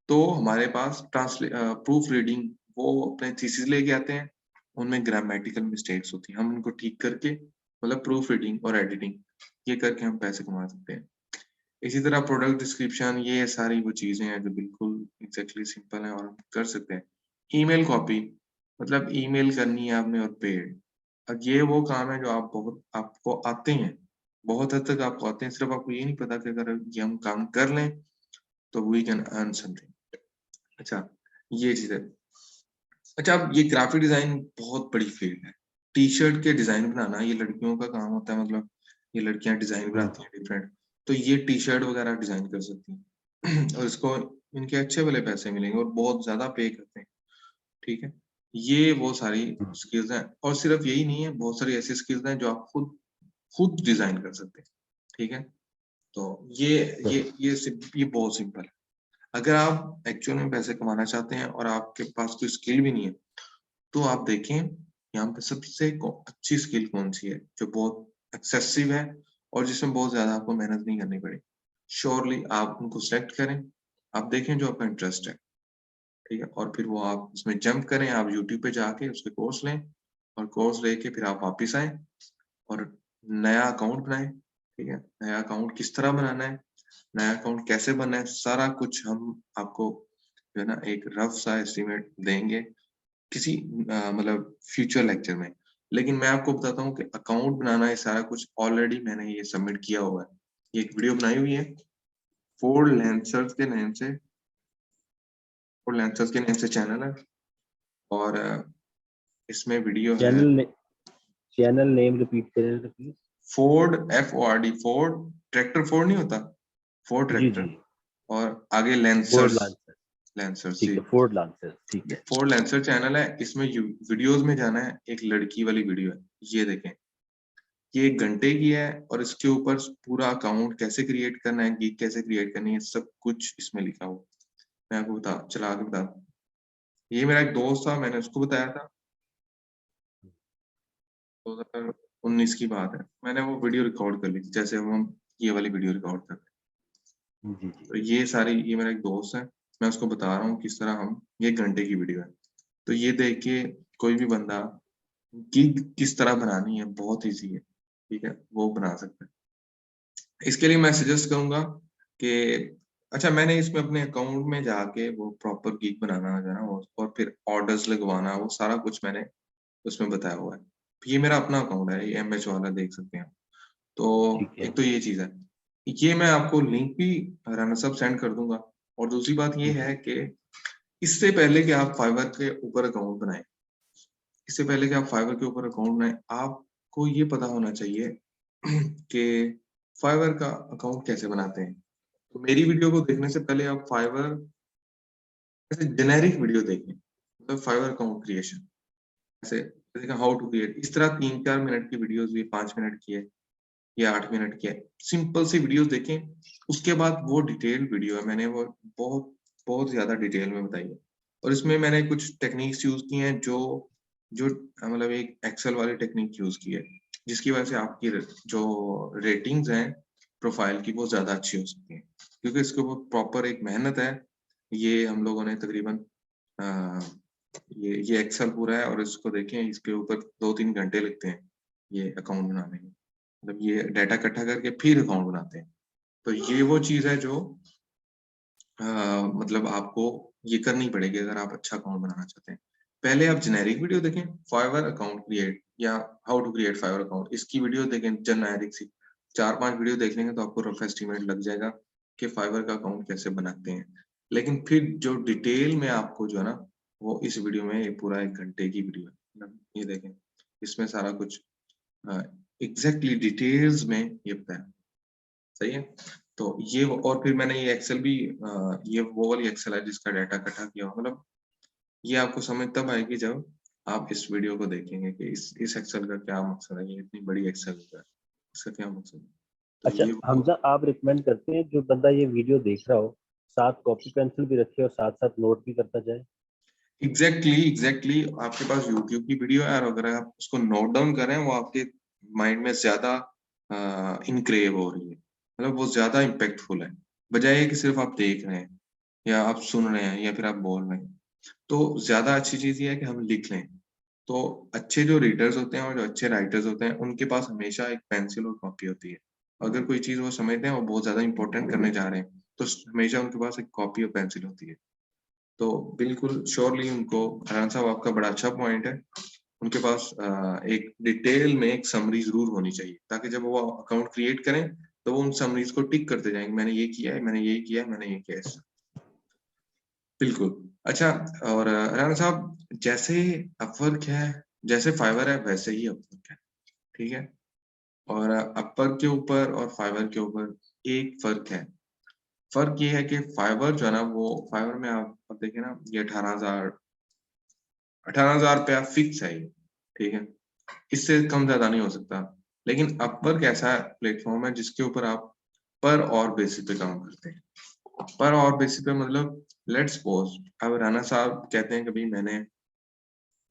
तो हमारे पास प्रूफ रीडिंग, वो अपने थीसिस लेके आते हैं, उनमें ग्रामेटिकल मिस्टेक्स होती हैं, हम उनको ठीक करके, मतलब प्रूफ रीडिंग और एडिटिंग ये करके हम पैसे कमा सकते हैं। इसी तरह प्रोडक्ट डिस्क्रिप्शन, ये सारी वो चीजें हैं जो बिल्कुल एग्जैक्टली सिंपल है और हम कर सकते हैं। ईमेल कॉपी, मतलब ईमेल करनी है आपने और पेड। अब ये वो काम है जो आप बहुत आपको आते हैं, बहुत हद तक आपको आते हैं, सिर्फ आपको ये नहीं पता कि अगर ये हम काम कर लें तो वी कैन अर्न समथिंग। अच्छा, ये चीज है। अच्छा, अब ये ग्राफिक डिजाइन बहुत बड़ी फील्ड है। टी शर्ट के डिजाइन बनाना ये लड़कियों का काम होता है, मतलब ये लड़कियां डिजाइन बनाती हैं डिफरेंट, तो ये टी शर्ट वगैरह डिजाइन कर सकती हैं और इसको इनके अच्छे वाले पैसे मिलेंगे और बहुत ज्यादा पे करते हैं, ठीक है। ये वो सारी स्किल्स हैं, और सिर्फ यही नहीं है, बहुत सारी ऐसी स्किल्स हैं जो आप खुद खुद डिजाइन कर सकते हैं, ठीक है। तो ये बहुत सिंपल है। अगर आप एक्चुअल में पैसे कमाना चाहते हैं और आपके पास कोई स्किल भी नहीं है, तो आप देखें यहाँ पे सबसे अच्छी स्किल कौन सी है जो बहुत एक्सेसिव है और जिसमें बहुत ज्यादा आपको मेहनत नहीं करनी पड़े। श्योरली आप उनको सेलेक्ट करें, आप देखें जो आपका इंटरेस्ट है, ठीक है, और फिर वो आप उसमें जंप करें, आप यूट्यूब पे जाके उसके कोर्स लें और कोर्स लेके फिर आप वापिस आए और नया अकाउंट बनाएं, ठीक है। नया अकाउंट किस तरह बनाना है, नया अकाउंट कैसे बनना है, सारा कुछ हम आपको जो है ना एक रफ सा एस्टिमेट देंगे किसी मतलब फ्यूचर लेक्चर में। लेकिन मैं आपको बताता हूँ कि अकाउंट बनाना ये सारा कुछ ऑलरेडी मैंने ये सबमिट किया हुआ है। ये एक वीडियो बनाई हुई है फोर लेंसर्स के नाम से, फोर लेंसर्स के नाम से चैनल है और इसमें वीडियो है चैनल नेम रिपीट करें तो please. Ford FORD, Ford tractor, Ford नहीं होता, फोर्ड जी ट्रैक्टर जी, और आगे फोर्ड लेंसर्स, लांसर, लेंसर्स ठीक जी। है, फोर्ड लांसर, ठीक है। फोर्ड लेंसर चैनल है, इसमें वीडियोस में जाना है, एक लड़की वाली वीडियो है, ये देखें, ये 1 घंटे की है और इसके ऊपर पूरा अकाउंट कैसे क्रिएट करना है, गीक कैसे क्रिएट करनी है, सब कुछ इसमें लिखा हुआ। मैं आपको चला के बता, ये मेरा एक दोस्त था, मैंने उसको बताया था, 2019 की बात है, मैंने वो वीडियो रिकॉर्ड कर ली थी जैसे हम ये वाली वीडियो रिकॉर्ड कर रहे हैं। जी जी, तो ये सारी, ये मेरा एक दोस्त है, मैं उसको बता रहा हूँ किस तरह हम, ये 1 घंटे की वीडियो है, तो ये देख के कोई भी बंदा गिग किस तरह बनानी है बहुत इजी है, ठीक है, वो बना सकता है। इसके लिए मैं सजेस्ट करूंगा कि अच्छा, मैंने इसमें अपने अकाउंट में जाके वो प्रॉपर गिग बनाना है ना, और फिर ऑर्डर्स लगवाना, वो सारा कुछ मैंने उसमें बताया हुआ है। ये मेरा अपना अकाउंट है, ये MH वाला देख सकते हैं आप। तो ठीक है। एक तो ये चीज है, ये मैं आपको लिंक भी राना साहब सेंड कर दूंगा। और दूसरी बात ये जी है कि इससे पहले कि आप फाइवर के ऊपर अकाउंट बनाएं, इससे पहले कि आप फाइवर के ऊपर अकाउंट बनाएं, आपको ये पता होना चाहिए कि फाइवर का अकाउंट कैसे बनाते हैं। तो मेरी वीडियो को देखने से पहले आप फाइवर ऐसे जेनेरिक वीडियो देखें, मतलब फाइवर अकाउंट क्रिएशन ऐसे, जैसे हाउ टू क्रिएट, इस तरह 3-4 मिनट की वीडियोस भी, 5 मिनट की है या 8 मिनट की है, सिंपल सी वीडियोस देखें। उसके बाद वो डिटेल वीडियो है, मैंने वो बहुत बहुत ज्यादा डिटेल में बताई है और इसमें मैंने कुछ टेक्निक्स यूज की हैं जो जो मतलब एक एक्सेल वाली टेक्निक यूज की है, जिसकी वजह से आपकी जो रेटिंग्स हैं प्रोफाइल की वो ज्यादा अच्छी हो सकती है, क्योंकि इसके ऊपर प्रॉपर एक मेहनत है। ये हम लोगों ने तकरीबन ये एक्सेल पूरा है और इसको देखें, इसके ऊपर 2-3 घंटे लगते हैं ये अकाउंट बनाने में, मतलब ये डाटा इकट्ठा करके फिर अकाउंट बनाते हैं। तो ये वो चीज है जो मतलब आपको ये करनी पड़ेगी अगर आप अच्छा अकाउंट बनाना चाहते हैं। पहले आप जेनेरिक वीडियो देखें, फाइवर अकाउंट क्रिएट या how to create Fiverr account, इसकी वीडियो देखें जेनेरिक सी, 4-5 वीडियो देख लेंगे तो आपको रफ एस्टिमेट लग जाएगा कि फाइवर का अकाउंट कैसे बनाते हैं। लेकिन फिर जो डिटेल में आपको जो है ना, वो इस वीडियो में, ये पूरा 1 घंटे की वीडियो है, मतलब ये देखें, इसमें सारा कुछ एग्जैक्टली डिटेल्स में ये बताया, सही है। तो ये और फिर मैंने ये एक्सेल भी ये वो वाली एक्सेल है जिसका डाटा इकट्ठा किया हुआ, मतलब ये आपको समझ तब आएगी जब आप इस वीडियो को देखेंगे कि इस एक्सेल का क्या मकसद है, ये इतनी बड़ी एक्सेल है, इसका क्या मकसद है। तो अच्छा ये हमजा, आप रिकमेंड करते हैं जो बंदा ये वीडियो देख रहा हो साथ कॉपी पेंसिल भी रखे और साथ साथ नोट भी करता जाए? एग्जैक्टली आपके पास यूट्यूब की वीडियो है और अगर आप उसको नोट डाउन करें, वो आपके माइंड में ज्यादा इनक्रेव हो रही है, मतलब वो ज्यादा इम्पेक्टफुल है, बजाय कि सिर्फ आप देख रहे हैं या आप सुन रहे हैं या फिर आप बोल रहे हैं। तो ज्यादा अच्छी चीज ये है कि हम लिख लें। तो अच्छे जो रीडर्स होते हैं और जो अच्छे राइटर्स होते हैं, उनके पास हमेशा एक पेंसिल और कॉपी होती है। अगर कोई चीज वो समझते हैं, वो बहुत ज्यादा इंपॉर्टेंट करने जा रहे हैं, तो हमेशा उनके पास एक कॉपी और पेंसिल होती है। तो बिल्कुल श्योरली उनको, हरान साहब आपका बड़ा अच्छा पॉइंट है, उनके पास एक डिटेल में एक समरी जरूर होनी चाहिए, ताकि जब वो अकाउंट क्रिएट करें तो वो उन समरीज को टिक करते जाएंगे, मैंने ये किया है, मैंने ये किया है, मैंने ये किया है। बिल्कुल। अच्छा, और राणा साहब, जैसे अपवर्क है, जैसे फाइवर है, वैसे ही अपवर्क है, ठीक है। और अपवर्क के ऊपर और फाइवर के ऊपर एक फर्क है। फर्क ये है कि फाइवर जो है ना, वो फाइवर में आप देखें ना, ये 18,000 रुपया फिक्स है ये, ठीक है, इससे कम ज्यादा नहीं हो सकता। लेकिन अपवर्क ऐसा प्लेटफॉर्म है जिसके ऊपर आप पर और बेसिस पे काम करते हैं। पर और बेसिस पे मतलब, लेट्स सपोज अब राणा साहब कहते हैं कि भाई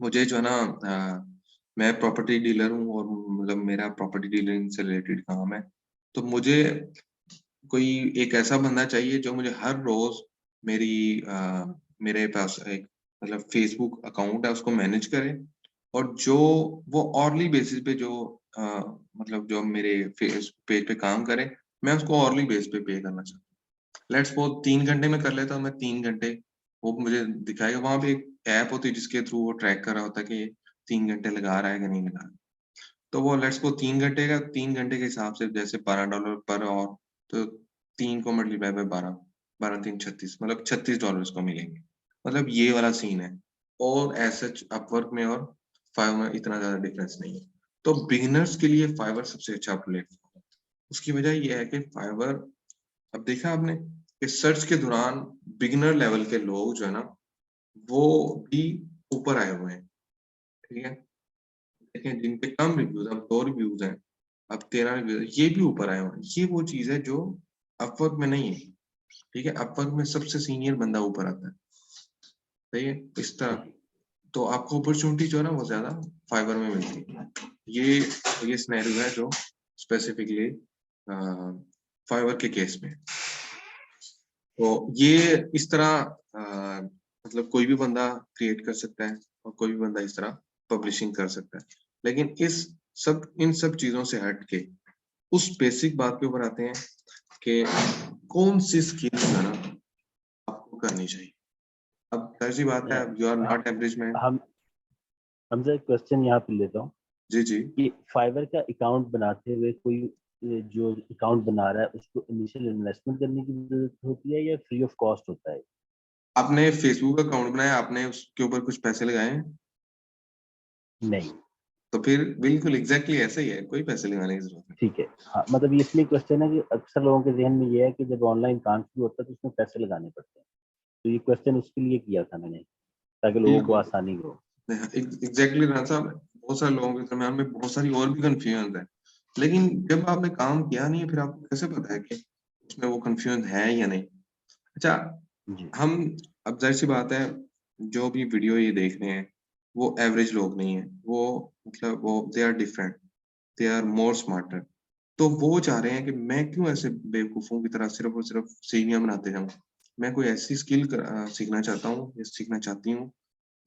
मुझे जो है ना मैं प्रॉपर्टी डीलर हूँ और मतलब मेरा प्रॉपर्टी डीलरिंग से रिलेटेड काम है, तो मुझे कोई एक ऐसा बंदा चाहिए जो मुझे हर रोज मेरी मेरे पास एक मतलब फेसबुक अकाउंट है उसको मैनेज करे, और जो वो ऑर्ली बेसिस पे जो मतलब जो मेरे फेस पेज पे काम करे, मैं उसको ऑर्ली बेस पे पे करना चाहता हूँ। लेट्स सपोज 3 घंटे में कर लेता हूँ, मैं 3 घंटे वो मुझे दिखाएगा। वहां पे एक ऐप होती है जिसके थ्रू वो ट्रैक कर रहा होता है कि ये 3 घंटे लगा रहा है कि नहीं लगा रहा है। तो वो लेट्स सपोज 3 घंटे का, 3 घंटे के हिसाब से जैसे $12 पर आवर, तो 3 को मल्टीप्लाई बाय 12, 12×3 = 36, मतलब $36 उसको मिलेंगे। मतलब ये वाला सीन है। और ऐसा अपवर्क में और फाइवर में इतना ज्यादा डिफरेंस नहीं है। तो बिगिनर्स के लिए फाइवर सबसे अच्छा प्लेटफॉर्म है। उसकी वजह ये है कि फाइवर, अब देखा आपने कि सर्च के दौरान बिगिनर लेवल के लोग जो है ना, वो भी ऊपर आए हुए हैं। ठीक है, देखें जिनके कम रिव्यूज, अब 2 रिव्यूज हैं, अब 13 रिव्यूज, ये भी ऊपर आए हुए हैं। ये वो चीज है जो अपवर्क में नहीं है। ठीक है, अपवर्क में सबसे सीनियर बंदा ऊपर आता है। सही है, इस तरह। तो आपको अपॉर्चुनिटी जो है ना वो ज्यादा फाइबर में मिलती है। ये सिनेरियो है जो स्पेसिफिकली फाइबर के केस में। तो ये इस तरह मतलब कोई भी बंदा क्रिएट कर सकता है और कोई भी बंदा इस तरह पब्लिशिंग कर सकता है। लेकिन इन सब चीजों से हट के उस बेसिक बात के ऊपर आते हैं कि कौन सी स्किल है ना आपको करनी चाहिए। अब ऐसी बात है, अब you are not average man. हम हमसे एक क्वेश्चन यहाँ पे लेता हूँ जी जी। कि फाइवर का अकाउंट बनाते हुए कोई जो अकाउंट बना रहा है उसको इनिशियल इन्वेस्टमेंट करने की जरूरत होती है या फ्री ऑफ कॉस्ट होता है? आपने फेसबुक अकाउंट बनाया, आपने उसके ऊपर कुछ पैसे लगाए हैं, नहीं। तो फिर बिल्कुल एग्जैक्टली ऐसा ही है, कोई पैसे लगाने की जरूरत नहीं। ठीक है, हाँ, मतलब ये इसलिए क्वेश्चन है कि अक्सर लोगों के जहन में ये है कि जब ऑनलाइन काम शुरू होता है तो उसमें पैसे लगाने पड़ते हैं। तो ये क्वेश्चन उसके लिए किया था मैंने, ताकि लोगों को बिल्कुल आसानी हो। एग्जैक्टली राना साहब, बहुत सारे लोगों के दरम्यान में बहुत सारी और भी कंफ्यूजन है। लेकिन जब आपने काम किया नहीं है, फिर आपको कैसे पता है कि उसमें वो कंफ्यूजन है या नहीं। अच्छा, जी। हम, अब जाहिर सी बात है, जो भी वीडियो ये देख रहे हैं वो एवरेज लोग नहीं है, वो मतलब वो they are different, they are more smarter. तो वो चाह रहे हैं कि मैं क्यों ऐसे बेवकूफों की तरह सिर्फ और सिर्फ सीढ़ियां बनाते जाऊं। मैं कोई ऐसी स्किल सीखना चाहता हूँ या सीखना चाहती हूँ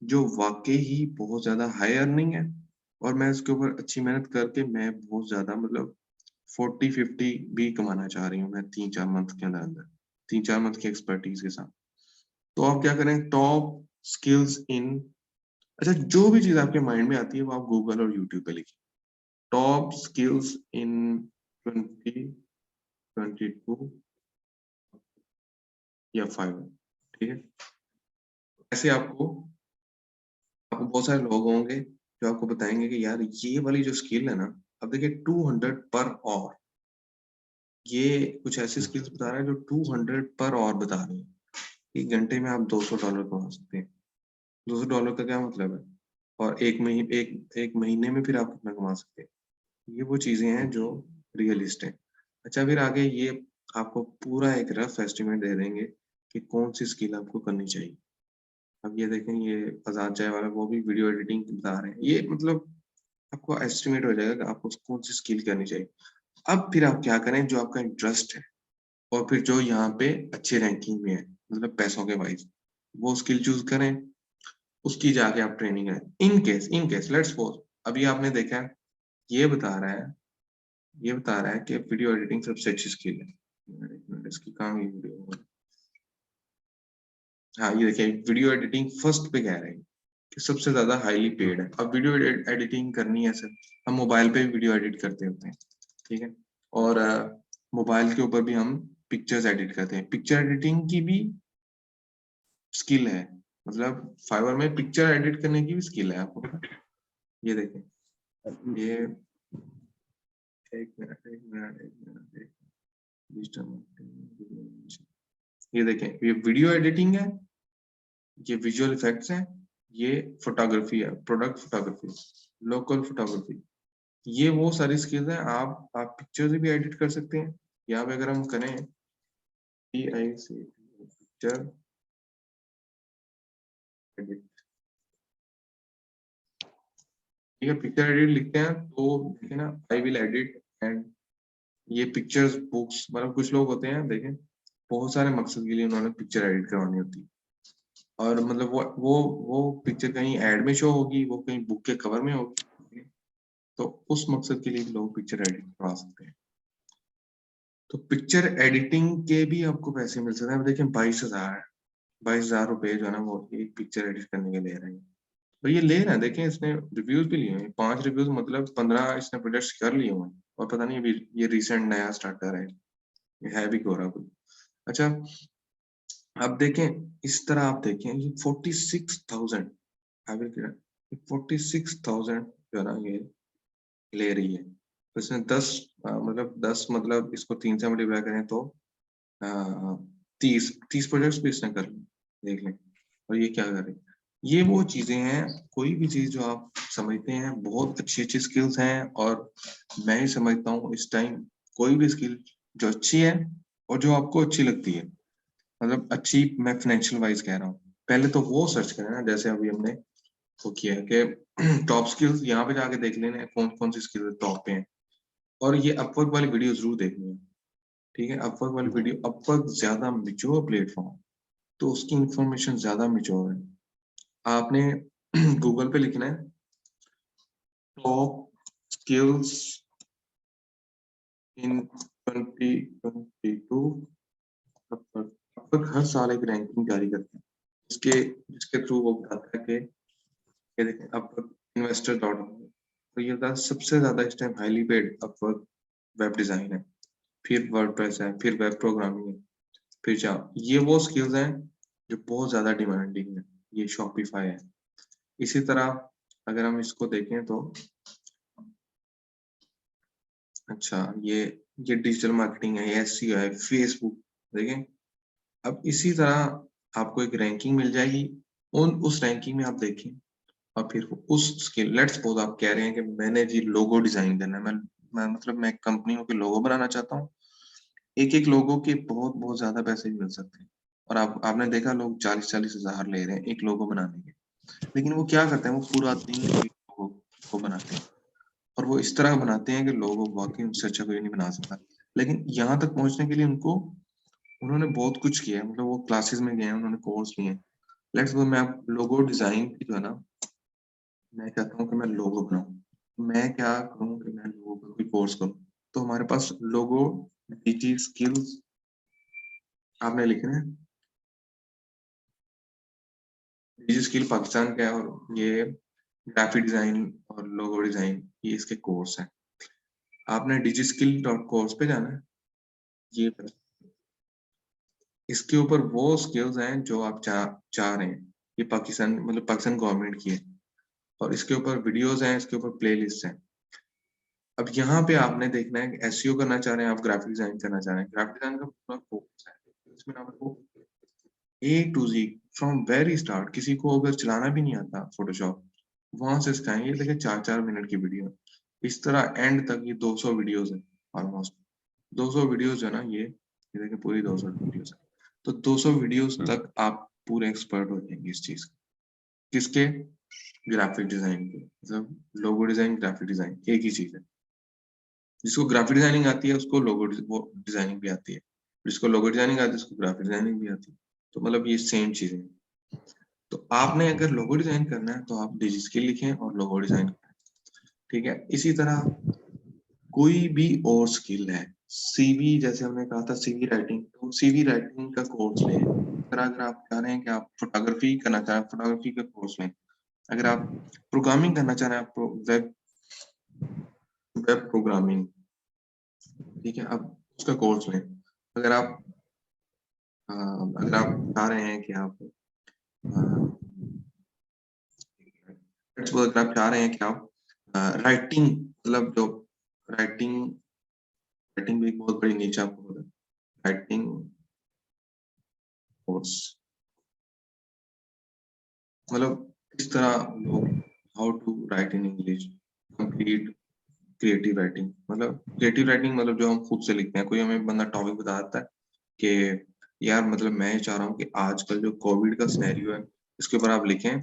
जो वाकई ही बहुत ज्यादा हाई अर्निंग है, और मैं इसके ऊपर अच्छी मेहनत करके मैं बहुत ज्यादा मतलब 40-50 भी कमाना चाह रही हूँ मैं 3-4 मंथ के अंदर अंदर, 3-4 मंथ की एक्सपर्टीज के साथ। तो आप क्या करें, टॉप स्किल्स इन, अच्छा जो भी चीज आपके माइंड में आती है वो आप गूगल और यूट्यूब पे लिखिए, टॉप स्किल्स इन 2022 या 5। ठीक है, ऐसे आपको बहुत सारे लोग होंगे जो आपको बताएंगे कि यार ये वाली जो स्किल है ना, अब देखिए 200 पर आवर, ये कुछ ऐसी स्किल्स बता रहा है जो 200 पर आवर बता रही है। 1 घंटे में आप $200 कमा सकते हैं। $200 का क्या मतलब है, और एक महीने में फिर आप कितना कमा सकते हैं। ये वो चीजें हैं जो जी। रियलिस्ट हैं। अच्छा, फिर आगे ये आपको पूरा एक रफ एस्टिमेट दे देंगे कि कौन सी स्किल आपको करनी चाहिए। अब ये देखें, ये आजाद चाय वाला वो भी वीडियो एडिटिंग बता रहे हैं, ये मतलब आपको एस्टिमेट हो जाएगा कि आपको कौन सी स्किल करनी चाहिए। अब फिर आप क्या करें, जो आपका इंटरेस्ट है और फिर जो यहाँ पे अच्छे रैंकिंग में है, मतलब पैसों के वाइज, वो स्किल चूज करें, उसकी जाके आप ट्रेनिंग करें। इन केस लेट्स सपोज अभी आपने देखा है, ये बता रहा है ये बता रहा है कि वीडियो एडिटिंग सबसे अच्छी स्किल है। एक मिनट, इसकी कहाँ गई वीडियो। हाँ, ये देखिए वीडियो एडिटिंग फर्स्ट पे कह रहे हैं कि सबसे ज्यादा हाईली पेड है। अब वीडियो एडिटिंग करनी है सर, हम मोबाइल पे भी वीडियो एडिट करते होते हैं। ठीक है, और मोबाइल के ऊपर भी हम पिक्चर्स एडिट करते हैं। पिक्चर एडिटिंग की भी स्किल है, मतलब फाइवर में पिक्चर एडिट करने की भी स्किल है, आपको पता है? ये देखें, ये एक मिनट ये देखें, ये वीडियो एडिटिंग है, ये विजुअल इफेक्ट्स हैं, ये फोटोग्राफी है, प्रोडक्ट फोटोग्राफी, लोकल फोटोग्राफी। ये वो सारी स्किल्स हैं। आप पिक्चर्स भी एडिट कर सकते हैं। यहाँ पे अगर हम करें PIC पिक्चर एडिट, ठीक है, पिक्चर एडिट लिखते हैं तो देखिए ना, आई विल एडिट एंड ये पिक्चर्स बुक्स, मतलब कुछ लोग होते हैं देखें बहुत सारे मकसद के लिए उन्होंने पिक्चर एडिट करवानी होती है, और मतलब वो पिक्चर कहीं एड में शो होगी, वो कहीं बुक के कवर में होगी, तो उस मकसद के लिए भी लोग पिक्चर एडिट करवा सकते हैं। तो पिक्चर एडिटिंग के भी आपको पैसे मिल सकते हैं। अब देखिए 22,000 रुपए जो है ना वो एक पिक्चर एडिट करने के ले रहे हैं, तो ये ले रहा है, देखें इसने रिव्यूज भी लिए हैं, 5 रिव्यूज मतलब 15 इसने प्रोजेक्ट्स कर लिए हुए हैं, और पता नहीं अभी ये रिसेंट नया स्टार्टर है, ये है भी गोरा कोई। अच्छा, अब देखें इस तरह, आप देखें ये 46,000 46,000 जो है ना ये ले रही है, तो इसने 10 मतलब इसको 3 से मल्टीप्लाई करें तो 30 प्रोजेक्ट्स भी इसने कर लिए, देख लें। और ये क्या कर रही है, ये वो चीजें हैं, कोई भी चीज जो आप समझते हैं बहुत अच्छी अच्छी स्किल्स हैं, और मैं ही समझता हूँ इस टाइम कोई भी स्किल जो अच्छी है और जो आपको अच्छी लगती है, मतलब अच्छी, मैं फाइनेंशियल वाइज कह रहा हूँ, पहले तो वो सर्च करें ना, जैसे अभी हमने वो किया है कि टॉप स्किल्स यहाँ पे जाके देख लेना कौन कौन सी स्किल्स टॉप पे हैं, और ये अपवर्क वाली वीडियो जरूर देखनी है। ठीक है, अपवर्क वाली वीडियो, अपवर्क ज्यादा मिच्योर प्लेटफॉर्म, तो उसकी इंफॉर्मेशन ज्यादा मिच्योर है। आपने गूगल पे लिखना है टॉप स्किल्स इन 2022, अपवर्क हर साल एक रैंकिंग जारी करते हैं, जिसके थ्रू वो बताता है कि ये देखें अपवर्क इन्वेस्टर डॉट कॉम, तो ये होता है सबसे ज्यादा इस time highly paid Upwork web design है, फिर वर्डप्रेस है, फिर वेब प्रोग्रामिंग है, फिर जावा, ये वो स्किल्स हैं जो बहुत ज्यादा डिमांडिंग है, ये शॉपिफाई है। इसी तरह अगर हम इसको देखें तो अच्छा, ये डिजिटल मार्केटिंग है, एसईओ है, फेसबुक, देखें। अब इसी तरह आपको एक रैंकिंग मिल जाएगी, उस रैंकिंग में आप देखें, और फिर उस स्किल, लेट्स सपोज आप कह रहे हैं कि मैंने जी लोगो डिजाइन करना है, मैं मतलब मैं कंपनियों के लोगो बनाना चाहता हूँ, एक एक लोगो के बहुत बहुत ज्यादा पैसे भी मिल सकते हैं, और आपने देखा लोग 40-40 हजार ले रहे हैं एक लोगो बनाने के, लेकिन वो क्या करते हैं, वो पूरा दिन एक लोगो को बनाते हैं, और वो इस तरह बनाते हैं कि लोगो वाकई उनसे अच्छा कोई नहीं बना सकता, लेकिन यहाँ तक पहुंचने के लिए उन्होंने बहुत कुछ किया है, मतलब वो क्लासेस में गए हैं, उन्होंने कोर्स लिए हैं। लेट्स सपोज मैं आप लोगो डिजाइन की जो है ना, मैं चाहता हूँ कि मैं लोगो बनाऊं, मैं क्या करूँ कि मैं लोगो का कोई कोर्स करूँ, तो हमारे पास लोगो डीजी स्किल्स आपने लिखना है, डीजी स्किल पाकिस्तान का है, और ये ग्राफिक डिजाइन और लोगो डिजाइन ये इसके कोर्स है, आपने digiskill.course पे जाना है, ये इसके ऊपर वो स्किल्स हैं जो आप चाह रहे हैं, ये पाकिस्तान गवर्नमेंट की है, और इसके ऊपर वीडियोस हैं, इसके ऊपर प्लेलिस्ट है। अब यहाँ पे आपने देखना है कि एसईओ करना चाह रहे हैं आप, ग्राफिक डिजाइन करना चाह रहे हैं, ग्राफिक डिजाइन का पूरा कोर्स है, इसमें आपको A to Z from very start, किसी को अगर चलाना भी नहीं आता फोटोशॉप, वहां से सिखाएंगे, ये देखिए 4-4 मिनट की वीडियो, इस तरह एंड तक ये 200 वीडियोस है, ऑलमोस्ट 200 वीडियोस जो है ना, ये देखिए पूरी 200 वीडियोस है, तो 200 वीडियोस तक आप पूरे एक्सपर्ट हो जाएंगे इस चीज किसके, ग्राफिक डिजाइन के, मतलब लोगो डिजाइन, ग्राफिक डिजाइन एक ही चीज है, जिसको ग्राफिक डिजाइनिंग आती है उसको लोगो डिजाइनिंग भी आती है, जिसको लोगो डिजाइनिंग आती है उसको ग्राफिक डिजाइनिंग भी आती है, तो मतलब ये सेम चीजें। तो आपने अगर लोगो डिजाइन करना है तो आप डिजिस्किल लिखें और लोगो डिजाइन करें, ठीक है। इसी तरह कोई भी और स्किल है, सीवी, जैसे हमने कहा था सीवी राइटिंग, तो सीवी राइटिंग का कोर्स लें, अगर आप चाह रहे हैं कि आप फोटोग्राफी करना चाह रहे हैं, फोटोग्राफी का कोर्स लें, अगर आप प्रोग्रामिंग करना चाह रहे हैं, आप वेब वेब प्रोग्रामिंग, ठीक है, आप उसका कोर्स लें। अगर आप चाह रहे हैं कि आप अगर आप चाह रहे हैं कि आप राइटिंग, मतलब जो राइटिंग राइटिंग भी एक बहुत बड़ी नीच आपको राइटिंग कोर्स, मतलब इस तरह लोग how to write in English, complete creative writing, मतलब क्रिएटिव राइटिंग मतलब जो हम खुद से लिखते हैं, कोई हमें बंदा टॉपिक बता देता है कि यार मतलब मैं चाह रहा हूँ कि आजकल जो कोविड का सिनेरियो है इसके ऊपर आप लिखें,